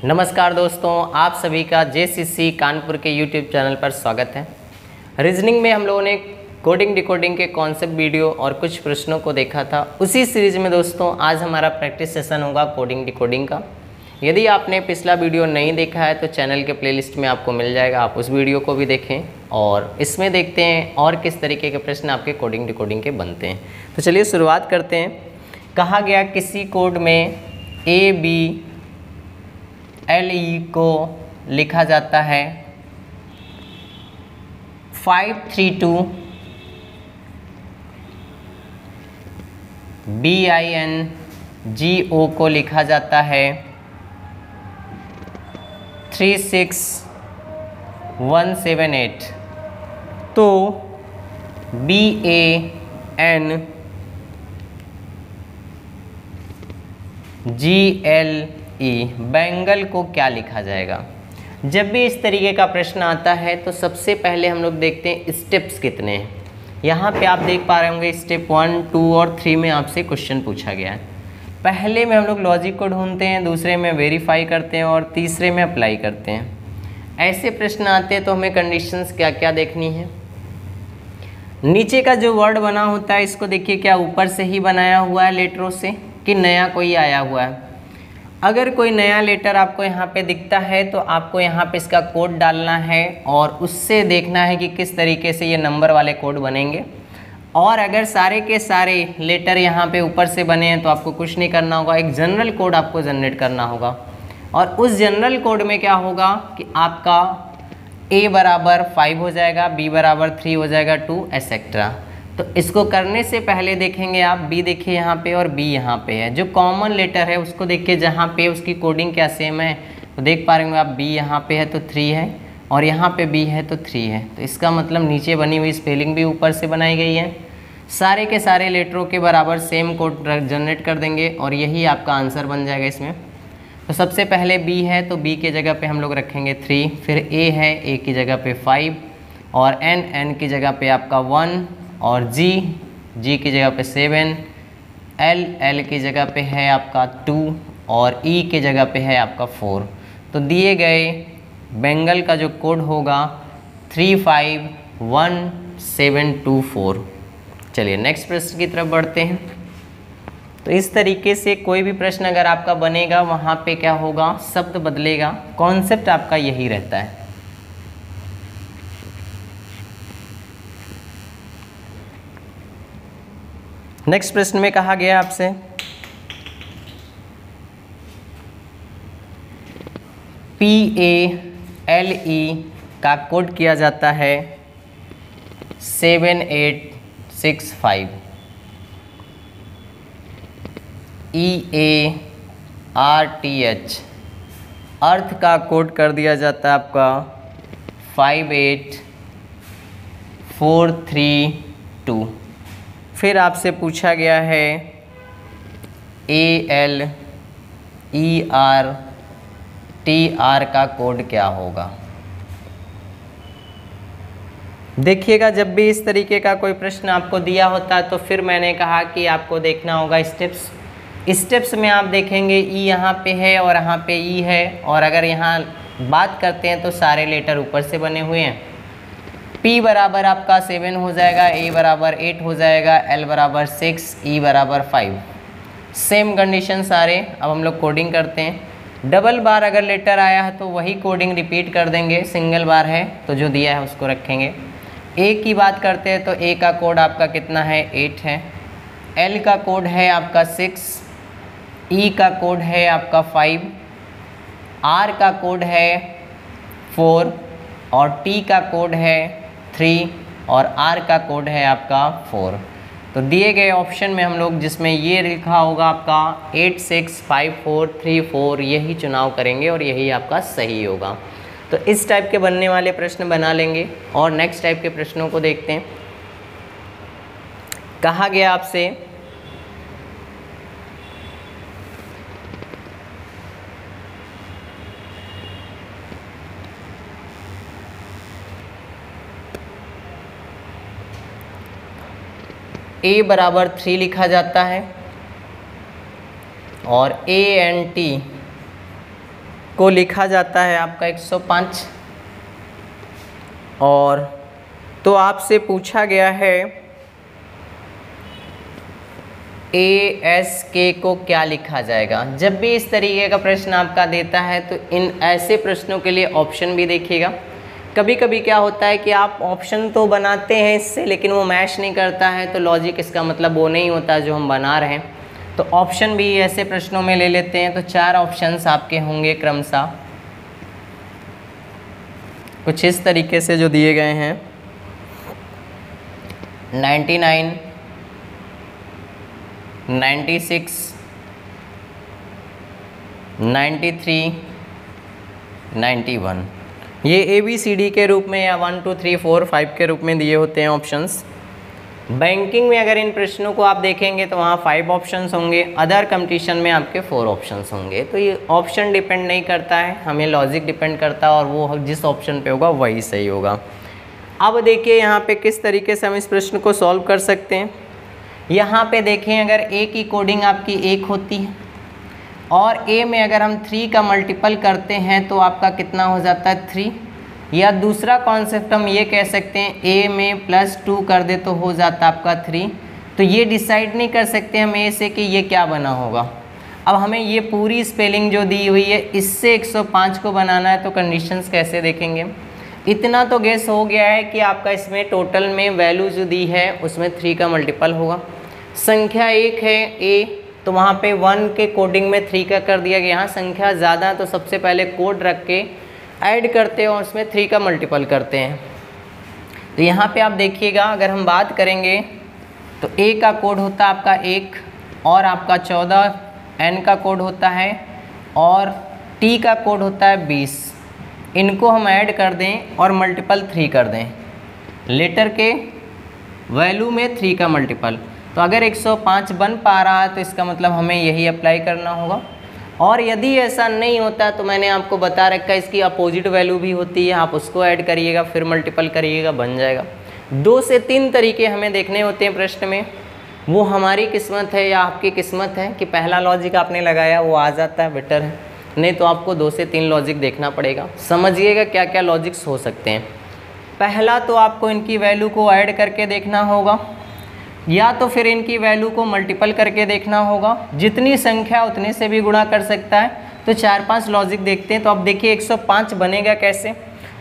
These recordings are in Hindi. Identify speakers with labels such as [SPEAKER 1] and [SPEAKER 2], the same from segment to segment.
[SPEAKER 1] नमस्कार दोस्तों, आप सभी का जेसीसी कानपुर के यूट्यूब चैनल पर स्वागत है। रीजनिंग में हम लोगों ने कोडिंग डिकोडिंग के कॉन्सेप्ट वीडियो और कुछ प्रश्नों को देखा था। उसी सीरीज में दोस्तों आज हमारा प्रैक्टिस सेशन होगा कोडिंग डिकोडिंग का। यदि आपने पिछला वीडियो नहीं देखा है तो चैनल के प्लेलिस्ट में आपको मिल जाएगा, आप उस वीडियो को भी देखें और इसमें देखते हैं और किस तरीके के प्रश्न आपके कोडिंग डिकोडिंग के बनते हैं। तो चलिए शुरुआत करते हैं। कहा गया किसी कोड में ABLE को लिखा जाता है 532 BINGO को लिखा जाता है 36178। तो BANGLE बैंगल को क्या लिखा जाएगा। जब भी इस तरीके का प्रश्न आता है तो सबसे पहले हम लोग देखते हैं स्टेप्स कितने हैं। यहाँ पे आप देख पा रहे होंगे स्टेप 1, 2 और 3 में आपसे क्वेश्चन पूछा गया है। पहले में हम लोग लॉजिक को ढूंढते हैं, दूसरे में वेरीफाई करते हैं और तीसरे में अप्लाई करते हैं। ऐसे प्रश्न आते हैं तो हमें कंडीशंस क्या क्या देखनी है। नीचे का जो वर्ड बना होता है इसको देखिए, क्या ऊपर से ही बनाया हुआ है लेटरों से कि नया कोई आया हुआ है। अगर कोई नया लेटर आपको यहाँ पे दिखता है तो आपको यहाँ पे इसका कोड डालना है और उससे देखना है कि किस तरीके से ये नंबर वाले कोड बनेंगे। और अगर सारे के सारे लेटर यहाँ पे ऊपर से बने हैं तो आपको कुछ नहीं करना होगा, एक जनरल कोड आपको जनरेट करना होगा। और उस जनरल कोड में क्या होगा कि आपका A बराबर 5 हो जाएगा, B बराबर 3 हो जाएगा, 2 एसेट्रा। तो इसको करने से पहले देखेंगे आप B देखिए यहाँ पे और B यहाँ पे है। जो कॉमन लेटर है उसको देखिए, जहाँ पे उसकी कोडिंग क्या सेम है तो देख पा रहे होंगे आप, B यहाँ पे है तो 3 है और यहाँ पे B है तो 3 है। तो इसका मतलब नीचे बनी हुई स्पेलिंग भी ऊपर से बनाई गई है। सारे के सारे लेटरों के बराबर सेम कोड जनरेट कर देंगे और यही आपका आंसर बन जाएगा इसमें। तो सबसे पहले B है तो B के जगह पे हम लोग रखेंगे 3, फिर A है, A की जगह पे 5 और N की जगह पे आपका 1 और G की जगह पे 7, L की जगह पे है आपका 2 और E की जगह पे है आपका 4। तो दिए गए बेंगल का जो कोड होगा 351724। चलिए नेक्स्ट प्रश्न की तरफ बढ़ते हैं। तो इस तरीके से कोई भी प्रश्न अगर आपका बनेगा वहाँ पे क्या होगा, शब्द बदलेगा, कॉन्सेप्ट आपका यही रहता है। नेक्स्ट प्रश्न में कहा गया आपसे PALE का कोड किया जाता है 7865। EARTH अर्थ का कोड कर दिया जाता है आपका 58432। फिर आपसे पूछा गया है ALERTR का कोड क्या होगा। देखिएगा जब भी इस तरीके का कोई प्रश्न आपको दिया होता है तो फिर मैंने कहा कि आपको देखना होगा स्टेप्स में आप देखेंगे E यहाँ पे है और यहाँ पे E है। और अगर यहाँ बात करते हैं तो सारे लेटर ऊपर से बने हुए हैं। P बराबर आपका 7 हो जाएगा, A बराबर 8 हो जाएगा, L बराबर 6, E बराबर 5। सेम कंडीशन सारे। अब हम लोग कोडिंग करते हैं। डबल बार अगर लेटर आया है तो वही कोडिंग रिपीट कर देंगे, सिंगल बार है तो जो दिया है उसको रखेंगे। A की बात करते हैं तो A का कोड आपका कितना है, 8 है। L का कोड है आपका 6, E का कोड है आपका 5, R का कोड है 4 और T का कोड है 3 और R का कोड है आपका 4। तो दिए गए ऑप्शन में हम लोग जिसमें ये लिखा होगा आपका 865434 यही चुनाव करेंगे और यही आपका सही होगा। तो इस टाइप के बनने वाले प्रश्न बना लेंगे और नेक्स्ट टाइप के प्रश्नों को देखते हैं। कहा गया आपसे A बराबर 3 लिखा जाता है और ANT को लिखा जाता है आपका 105। और तो आपसे पूछा गया है ASK को क्या लिखा जाएगा। जब भी इस तरीके का प्रश्न आपका देता है तो इन ऐसे प्रश्नों के लिए ऑप्शन भी देखिएगा। कभी कभी क्या होता है कि आप ऑप्शन तो बनाते हैं इससे, लेकिन वो मैच नहीं करता है, तो लॉजिक इसका मतलब वो नहीं होता जो हम बना रहे हैं। तो ऑप्शन भी ऐसे प्रश्नों में ले लेते हैं। तो 4 ऑप्शंस आपके होंगे क्रमशः कुछ इस तरीके से जो दिए गए हैं 99, 96, 93, 91। ये ABCD के रूप में या 1 2 3 4 5 के रूप में दिए होते हैं ऑप्शंस। बैंकिंग में अगर इन प्रश्नों को आप देखेंगे तो वहाँ 5 ऑप्शंस होंगे, अदर कंपटीशन में आपके 4 ऑप्शंस होंगे। तो ये ऑप्शन डिपेंड नहीं करता है, हमें लॉजिक डिपेंड करता है और वो जिस ऑप्शन पे होगा वही सही होगा। अब देखिए यहाँ पे किस तरीके से हम इस प्रश्न को सॉल्व कर सकते हैं। यहाँ पे देखें, अगर A की कोडिंग आपकी 1 होती है और A में अगर हम 3 का मल्टीपल करते हैं तो आपका कितना हो जाता है 3। या दूसरा कॉन्सेप्ट हम ये कह सकते हैं A में +2 कर दे तो हो जाता आपका 3। तो ये डिसाइड नहीं कर सकते हम A से कि ये क्या बना होगा। अब हमें ये पूरी स्पेलिंग जो दी हुई है इससे 105 को बनाना है, तो कंडीशंस कैसे देखेंगे। इतना तो गेस हो गया है कि आपका इसमें टोटल में वैल्यू जो दी है उसमें 3 का मल्टीपल होगा। संख्या 1 है A, तो वहाँ पे 1 के कोडिंग में 3 का कर दिया गया। यहाँ संख्या ज़्यादा तो सबसे पहले कोड रख के ऐड करते हैं और उसमें 3 का मल्टीपल करते हैं। तो यहाँ पे आप देखिएगा, अगर हम बात करेंगे तो A का कोड होता है आपका 1 और आपका 14, N का कोड होता है और T का कोड होता है 20। इनको हम ऐड कर दें और मल्टीपल 3 कर दें, लेटर के वैल्यू में 3 का मल्टीपल। तो अगर 105 बन पा रहा है तो इसका मतलब हमें यही अप्लाई करना होगा। और यदि ऐसा नहीं होता तो मैंने आपको बता रखा है इसकी अपोजिट वैल्यू भी होती है, आप उसको ऐड करिएगा फिर मल्टीपल करिएगा, बन जाएगा। 2 से 3 तरीके हमें देखने होते हैं प्रश्न में। वो हमारी किस्मत है या आपकी किस्मत है कि पहला लॉजिक आपने लगाया वो आ जाता है, बेटर है। नहीं तो आपको 2 से 3 लॉजिक देखना पड़ेगा। समझिएगा क्या क्या लॉजिक्स हो सकते हैं। पहला तो आपको इनकी वैल्यू को ऐड करके देखना होगा, या तो फिर इनकी वैल्यू को मल्टीपल करके देखना होगा। जितनी संख्या उतने से भी गुणा कर सकता है। तो 4-5 लॉजिक देखते हैं। तो अब देखिए 105 बनेगा कैसे।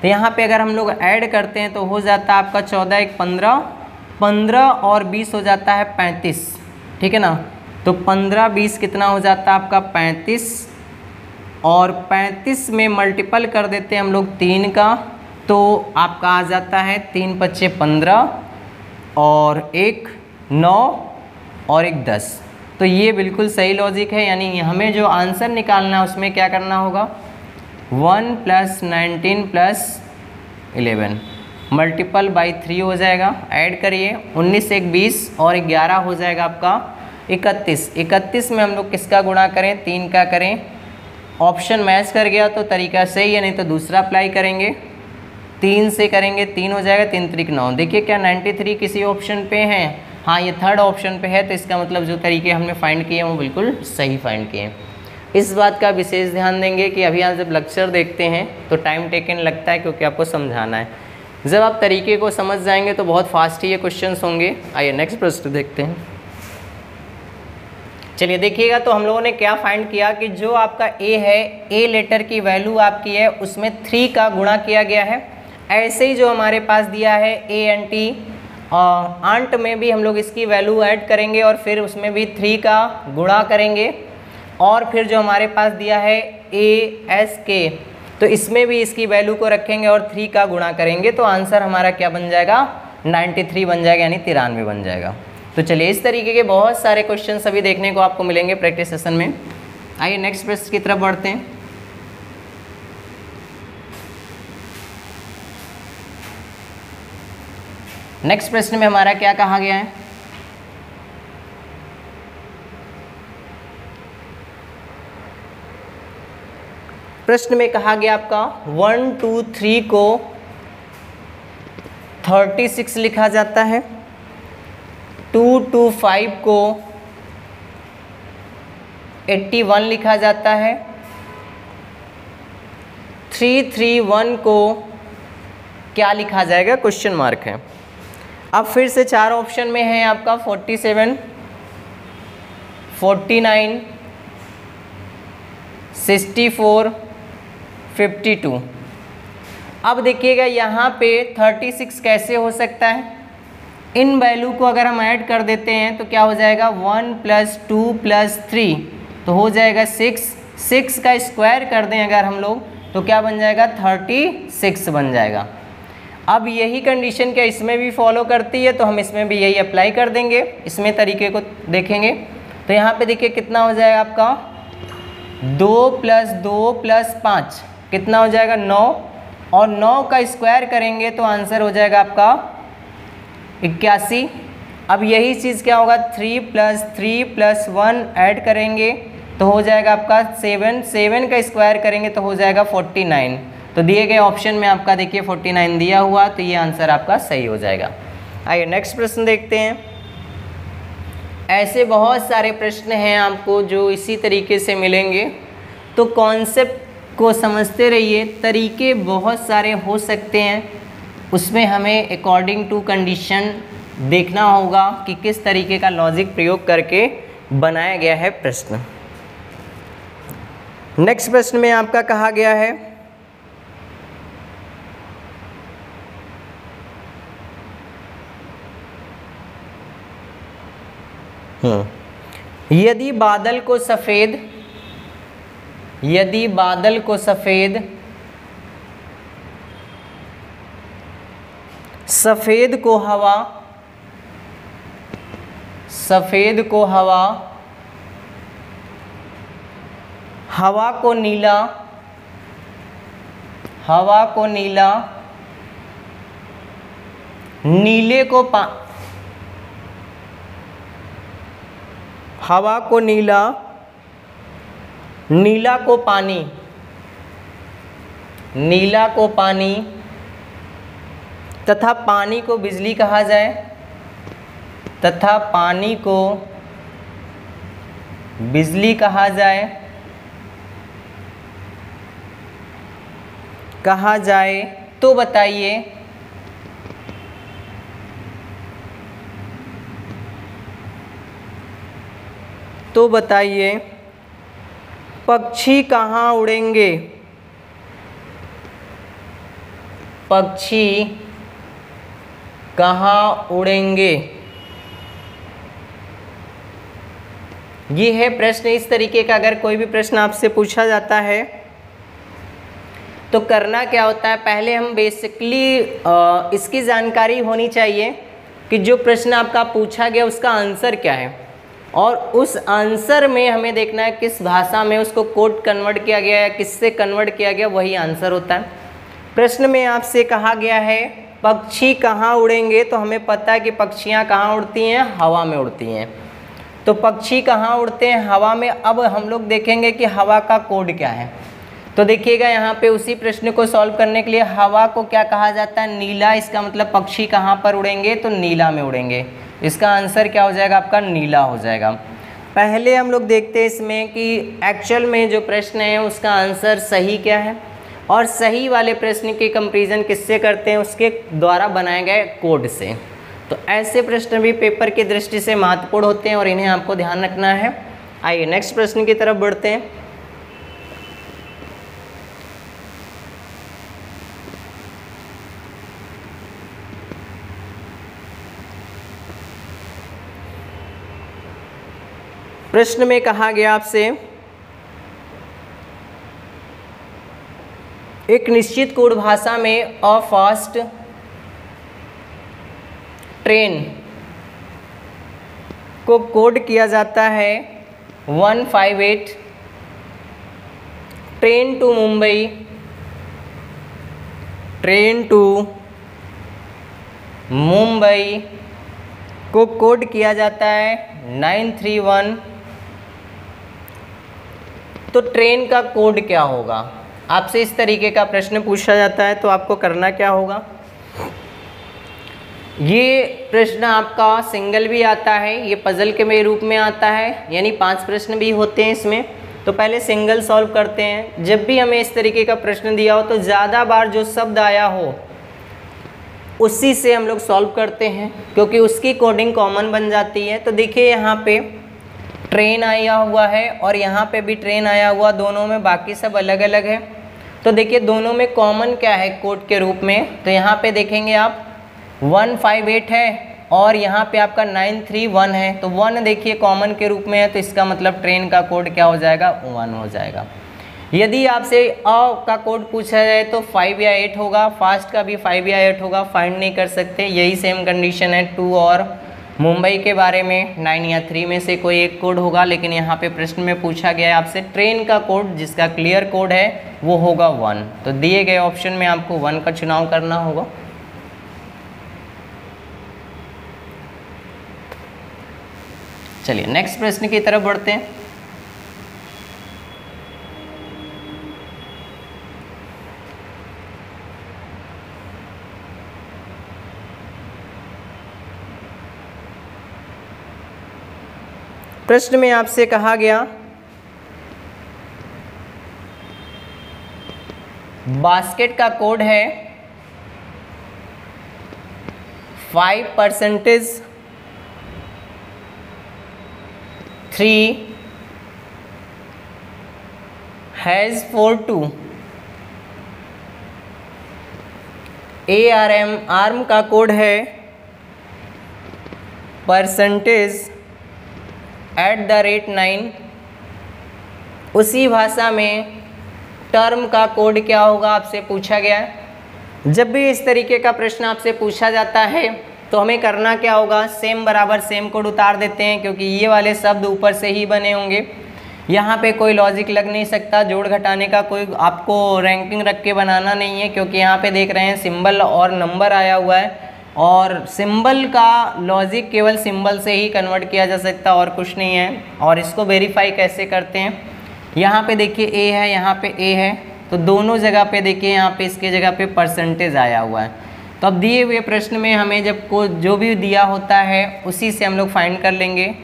[SPEAKER 1] तो यहाँ पे अगर हम लोग ऐड करते हैं तो हो जाता है आपका 14 1 15, 15 और 20 हो जाता है 35, ठीक है ना। तो 15 20 कितना हो जाता है आपका 35, और 35 में मल्टीपल कर देते हैं हम लोग 3 का, तो आपका आ जाता है 3 5 15 और 1 9 और 1 10। तो ये बिल्कुल सही लॉजिक है। यानी हमें जो आंसर निकालना है उसमें क्या करना होगा, 1 + 19 + 11 मल्टीपल बाई 3 हो जाएगा। ऐड करिए, 19 1 20 और 11 हो जाएगा आपका 31। 31 में हम लोग किसका गुणा करें, 3 का करें। ऑप्शन मैच कर गया तो तरीका सही है, नहीं तो दूसरा अप्लाई करेंगे। 3 से करेंगे 3 हो जाएगा, 3 3 9। देखिए क्या 93 किसी ऑप्शन पे है, हाँ ये 3rd ऑप्शन पे है। तो इसका मतलब जो तरीके हमने फाइंड किए हैं वो बिल्कुल सही फाइंड किए हैं। इस बात का विशेष ध्यान देंगे कि अभी आप जब लेक्चर देखते हैं तो टाइम टेकन लगता है, क्योंकि आपको समझाना है। जब आप तरीके को समझ जाएंगे तो बहुत फास्ट ही ये क्वेश्चंस होंगे। आइए नेक्स्ट प्रश्न देखते हैं। चलिए देखिएगा, तो हम लोगों ने क्या फाइंड किया कि जो आपका A है, A लेटर की वैल्यू आपकी है उसमें 3 का गुणा किया गया है। ऐसे ही जो हमारे पास दिया है ANT, आंट में भी हम लोग इसकी वैल्यू ऐड करेंगे और फिर उसमें भी 3 का गुणा करेंगे। और फिर जो हमारे पास दिया है ASK, तो इसमें भी इसकी वैल्यू को रखेंगे और 3 का गुणा करेंगे। तो आंसर हमारा क्या बन जाएगा, 93 बन जाएगा, यानी 93 बन जाएगा। तो चलिए इस तरीके के बहुत सारे क्वेश्चन अभी देखने को आपको मिलेंगे प्रैक्टिस सेशन में। आइए नेक्स्ट प्रश्न की तरफ बढ़ते हैं। नेक्स्ट प्रश्न में हमारा क्या कहा गया है, प्रश्न में कहा गया आपका 1 2 3 को 36 लिखा जाता है, 2 2 5 को 81 लिखा जाता है, 331 को क्या लिखा जाएगा, क्वेश्चन मार्क है। अब फिर से चार ऑप्शन में है आपका 47, 49, 64, 52। अब देखिएगा यहाँ पे 36 कैसे हो सकता है, इन वैल्यू को अगर हम ऐड कर देते हैं तो क्या हो जाएगा 1 + 2 + 3 तो हो जाएगा 6। 6 का स्क्वायर कर दें अगर हम लोग तो क्या बन जाएगा 36 बन जाएगा। अब यही कंडीशन क्या इसमें भी फॉलो करती है, तो हम इसमें भी यही अप्लाई कर देंगे, इसमें तरीके को देखेंगे। तो यहाँ पे देखिए कितना हो जाएगा आपका 2 + 2 + 5 कितना हो जाएगा 9, और 9 का स्क्वायर करेंगे तो आंसर हो जाएगा आपका 81। अब यही चीज़ क्या होगा 3 + 3 + 1 ऐड करेंगे तो हो जाएगा आपका 7। 7 का स्क्वायर करेंगे तो हो जाएगा 49। तो दिए गए ऑप्शन में आपका देखिए 49 दिया हुआ, तो ये आंसर आपका सही हो जाएगा। आइए नेक्स्ट प्रश्न देखते हैं। ऐसे बहुत सारे प्रश्न हैं आपको जो इसी तरीके से मिलेंगे, तो कॉन्सेप्ट को समझते रहिए। तरीके बहुत सारे हो सकते हैं, उसमें हमें अकॉर्डिंग टू कंडीशन देखना होगा कि किस तरीके का लॉजिक प्रयोग करके बनाया गया है प्रश्न। नेक्स्ट प्रश्न में आपका कहा गया है यदि बादल को सफ़ेद सफ़ेद को हवा, हवा को नीला, नीले को हवा को नीला, नीला को पानी तथा पानी को बिजली कहा जाए, तो बताइए पक्षी कहाँ उड़ेंगे, ये है प्रश्न। इस तरीके का अगर कोई भी प्रश्न आपसे पूछा जाता है तो करना क्या होता है, पहले हम बेसिकली इसकी जानकारी होनी चाहिए कि जो प्रश्न आपका पूछा गया उसका आंसर क्या है, और उस आंसर में हमें देखना है किस भाषा में उसको कोड कन्वर्ट किया गया है, किससे कन्वर्ट किया गया, वही आंसर होता है। प्रश्न में आपसे कहा गया है पक्षी कहाँ उड़ेंगे, तो हमें पता है कि पक्षियाँ कहाँ उड़ती हैं, हवा में उड़ती हैं। तो पक्षी कहाँ उड़ते हैं, हवा में। अब हम लोग देखेंगे कि हवा का कोड क्या है। तो देखिएगा यहाँ पे उसी प्रश्न को सॉल्व करने के लिए हवा को क्या कहा जाता है, नीला। इसका मतलब पक्षी कहाँ पर उड़ेंगे, तो नीला में उड़ेंगे। इसका आंसर क्या हो जाएगा आपका, नीला हो जाएगा। पहले हम लोग देखते हैं इसमें कि एक्चुअल में जो प्रश्न है उसका आंसर सही क्या है, और सही वाले प्रश्न की कंपैरिजन किससे करते हैं, उसके द्वारा बनाए गए कोड से। तो ऐसे प्रश्न भी पेपर की दृष्टि से महत्वपूर्ण होते हैं और इन्हें आपको ध्यान रखना है। आइए नेक्स्ट प्रश्न की तरफ बढ़ते हैं। प्रश्न में कहा गया आपसे एक निश्चित कोड भाषा में अ फास्ट ट्रेन को कोड किया जाता है 158। ट्रेन टू मुंबई को कोड किया जाता है 931। तो ट्रेन का कोड क्या होगा, आपसे इस तरीके का प्रश्न पूछा जाता है तो आपको करना क्या होगा। ये प्रश्न आपका सिंगल भी आता है, ये पजल के में रूप में आता है, यानी 5 प्रश्न भी होते हैं इसमें। तो पहले सिंगल सॉल्व करते हैं। जब भी हमें इस तरीके का प्रश्न दिया हो तो ज़्यादा बार जो शब्द आया हो उसी से हम लोग सॉल्व करते हैं, क्योंकि उसकी कोडिंग कॉमन बन जाती है। तो देखिए यहाँ पे ट्रेन आया हुआ है और यहाँ पे भी ट्रेन आया हुआ, दोनों में बाकी सब अलग अलग है। तो देखिए दोनों में कॉमन क्या है कोड के रूप में, तो यहाँ पे देखेंगे आप 158 है और यहाँ पे आपका 931 है। तो 1 देखिए कॉमन के रूप में है, तो इसका मतलब ट्रेन का कोड क्या हो जाएगा, 1 हो जाएगा। यदि आपसे अ का कोड पूछा जाए तो 5 या 8 होगा, फास्ट का भी 5 या 8 होगा, फाइंड नहीं कर सकते। यही सेम कंडीशन है 2 और मुंबई के बारे में, 9 या 3 में से कोई एक कोड होगा। लेकिन यहाँ पे प्रश्न में पूछा गया है आपसे ट्रेन का कोड, जिसका क्लियर कोड है वो होगा 1। तो दिए गए ऑप्शन में आपको 1 का चुनाव करना होगा। चलिए नेक्स्ट प्रश्न की तरफ बढ़ते हैं। प्रश्न में आपसे कहा गया बास्केट का कोड है 5% 3 हैज़ 42। आर्म का कोड है %@9। उसी भाषा में टर्म का कोड क्या होगा आपसे पूछा गया है। जब भी इस तरीके का प्रश्न आपसे पूछा जाता है तो हमें करना क्या होगा, सेम बराबर सेम कोड उतार देते हैं, क्योंकि ये वाले शब्द ऊपर से ही बने होंगे। यहाँ पे कोई लॉजिक लग नहीं सकता, जोड़ घटाने का कोई आपको रैंकिंग रख के बनाना नहीं है, क्योंकि यहाँ पे देख रहे हैं सिंबल और नंबर आया हुआ है और सिंबल का लॉजिक केवल सिंबल से ही कन्वर्ट किया जा सकता और कुछ नहीं है। और इसको वेरीफाई कैसे करते हैं, यहाँ पे देखिए ए है, यहाँ पे ए है, तो दोनों जगह पे देखिए यहाँ पे इसके जगह पे % आया हुआ है। तो अब दिए हुए प्रश्न में हमें जब को जो भी दिया होता है उसी से हम लोग फाइंड कर लेंगे।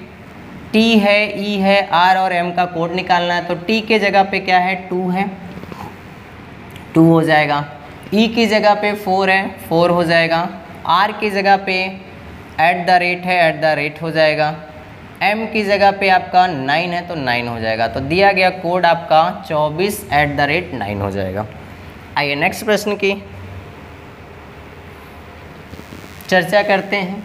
[SPEAKER 1] टी है, ई है, आर और एम का कोड निकालना है। तो टी के जगह पे क्या है, 2 है, 2 हो जाएगा। ई की जगह पे 4 है, 4 हो जाएगा। आर की जगह पे @ है, @ हो जाएगा। एम की जगह पे आपका 9 है तो 9 हो जाएगा। तो दिया गया कोड आपका 24 @ 9 हो जाएगा। आइए नेक्स्ट प्रश्न की चर्चा करते हैं।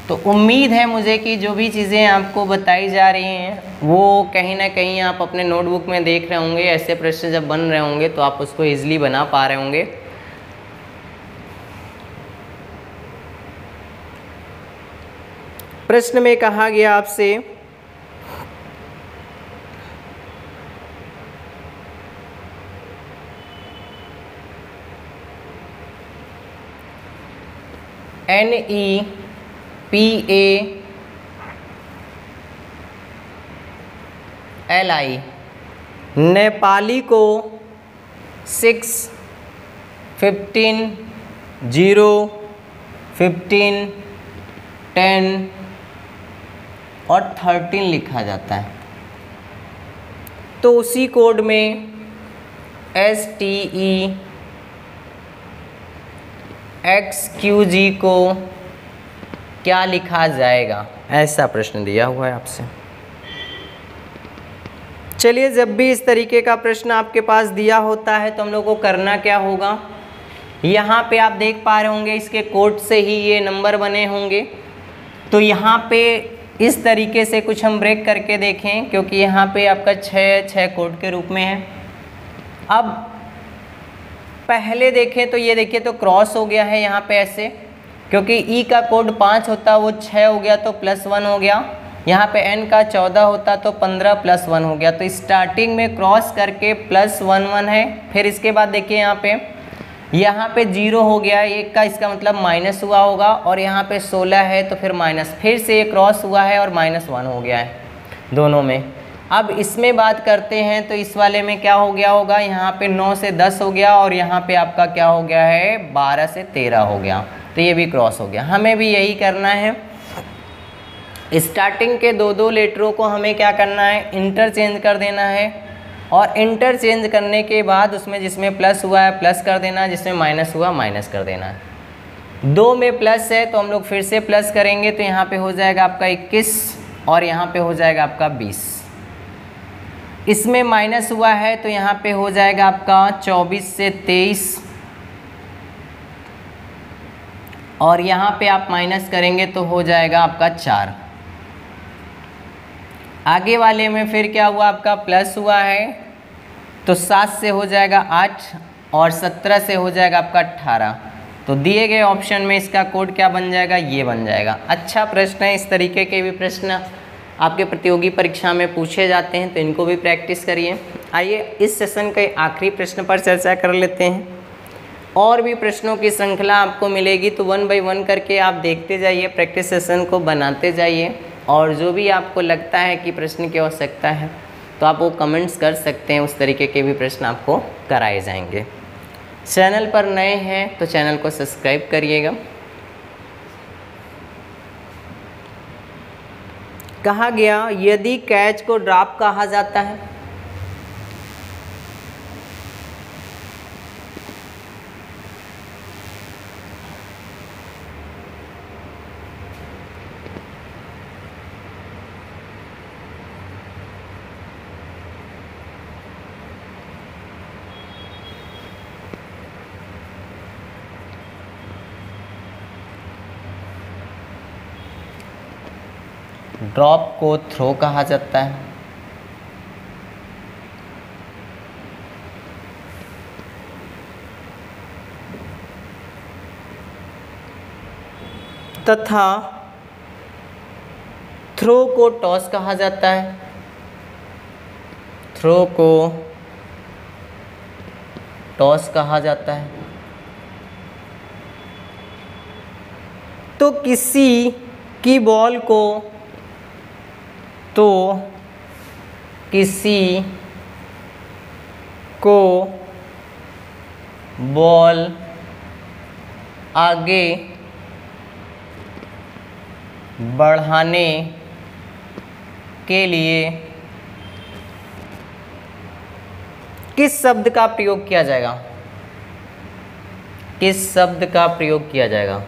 [SPEAKER 1] तो उम्मीद है मुझे कि जो भी चीज़ें आपको बताई जा रही हैं वो कहीं ना कहीं आप अपने नोटबुक में देख रहे होंगे। ऐसे प्रश्न जब बन रहे होंगे तो आप उसको ईजिली बना पा रहे होंगे। प्रश्न में कहा गया आपसे NEPALI नेपाली को 6, 15, 0, 15, 10 और 13 लिखा जाता है। तो उसी कोड में STEXQG को क्या लिखा जाएगा, ऐसा प्रश्न दिया हुआ है आपसे। चलिए जब भी इस तरीके का प्रश्न आपके पास दिया होता है तो हम लोग को करना क्या होगा, यहाँ पे आप देख पा रहे होंगे इसके कोड से ही ये नंबर बने होंगे। तो यहाँ पे इस तरीके से कुछ हम ब्रेक करके देखें, क्योंकि यहाँ पे आपका 6 कोड के रूप में है। अब पहले देखें तो ये देखिए तो क्रॉस हो गया है यहाँ पे ऐसे, क्योंकि ई का कोड 5 होता वो 6 हो गया तो +1 हो गया। यहाँ पे एन का 14 होता तो 15 +1 हो गया। तो स्टार्टिंग में क्रॉस करके +11 है। फिर इसके बाद देखिए यहाँ पे 0 हो गया, 1 का इसका मतलब माइनस हुआ होगा, और यहाँ पे 16 है तो फिर माइनस, फिर से ये क्रॉस हुआ है और -1 हो गया है दोनों में। अब इसमें बात करते हैं तो इस वाले में क्या हो गया होगा, यहाँ पे 9 से 10 हो गया और यहाँ पे आपका क्या हो गया है 12 से 13 हो गया। तो ये भी क्रॉस हो गया। हमें भी यही करना है। स्टार्टिंग के दो लेटरों को हमें क्या करना है, इंटरचेंज कर देना है, और इंटरचेंज करने के बाद उसमें जिसमें प्लस हुआ है प्लस कर देना, जिसमें माइनस हुआ माइनस कर देना है। 2 में प्लस है तो हम लोग फिर से प्लस करेंगे, तो यहाँ पे हो जाएगा आपका 21 और यहाँ पे हो जाएगा आपका 20। इसमें माइनस हुआ है तो यहाँ पे हो जाएगा आपका 24 से 23, और यहाँ पे आप माइनस करेंगे तो हो जाएगा आपका 4। आगे वाले में फिर क्या हुआ, आपका प्लस हुआ है तो 7 से हो जाएगा 8 और 17 से हो जाएगा आपका 18। तो दिए गए ऑप्शन में इसका कोड क्या बन जाएगा, ये बन जाएगा। अच्छा प्रश्न है, इस तरीके के भी प्रश्न आपके प्रतियोगी परीक्षा में पूछे जाते हैं, तो इनको भी प्रैक्टिस करिए। आइए इस सेशन के आखिरी प्रश्न पर चर्चा कर लेते हैं। और भी प्रश्नों की श्रृंखला आपको मिलेगी, तो 1 बाय 1 करके आप देखते जाइए, प्रैक्टिस सेशन को बनाते जाइए, और जो भी आपको लगता है कि प्रश्न की आवश्यकता है तो आप वो कमेंट्स कर सकते हैं, उस तरीके के भी प्रश्न आपको कराए जाएंगे। चैनल पर नए हैं तो चैनल को सब्सक्राइब करिएगा। कहा गया यदि कैच को ड्रॉप कहा जाता है, ड्रॉप को थ्रो कहा जाता है, तथा थ्रो को टॉस कहा जाता है। थ्रो को टॉस कहा जाता है। तो किसी की बॉल को बॉल आगे बढ़ाने के लिए किस शब्द का प्रयोग किया जाएगा, किस शब्द का प्रयोग किया जाएगा?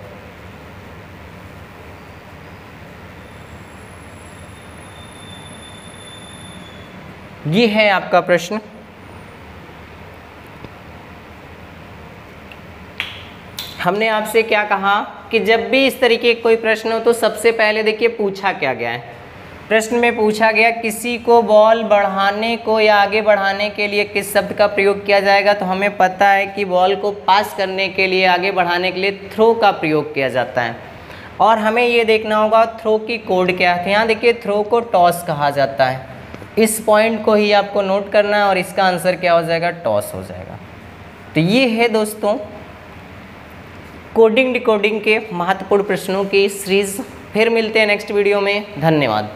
[SPEAKER 1] ये है आपका प्रश्न। हमने आपसे क्या कहा कि जब भी इस तरीके का कोई प्रश्न हो तो सबसे पहले देखिए पूछा क्या गया है। प्रश्न में पूछा गया किसी को बॉल बढ़ाने को या आगे बढ़ाने के लिए किस शब्द का प्रयोग किया जाएगा, तो हमें पता है कि बॉल को पास करने के लिए, आगे बढ़ाने के लिए थ्रो का प्रयोग किया जाता है। और हमें ये देखना होगा थ्रो की कोड क्या है। यहाँ देखिए थ्रो को टॉस कहा जाता है, इस पॉइंट को ही आपको नोट करना है और इसका आंसर क्या हो जाएगा, टॉस हो जाएगा। तो ये है दोस्तों कोडिंग डिकोडिंग के महत्वपूर्ण प्रश्नों की सीरीज। फिर मिलते हैं नेक्स्ट वीडियो में। धन्यवाद।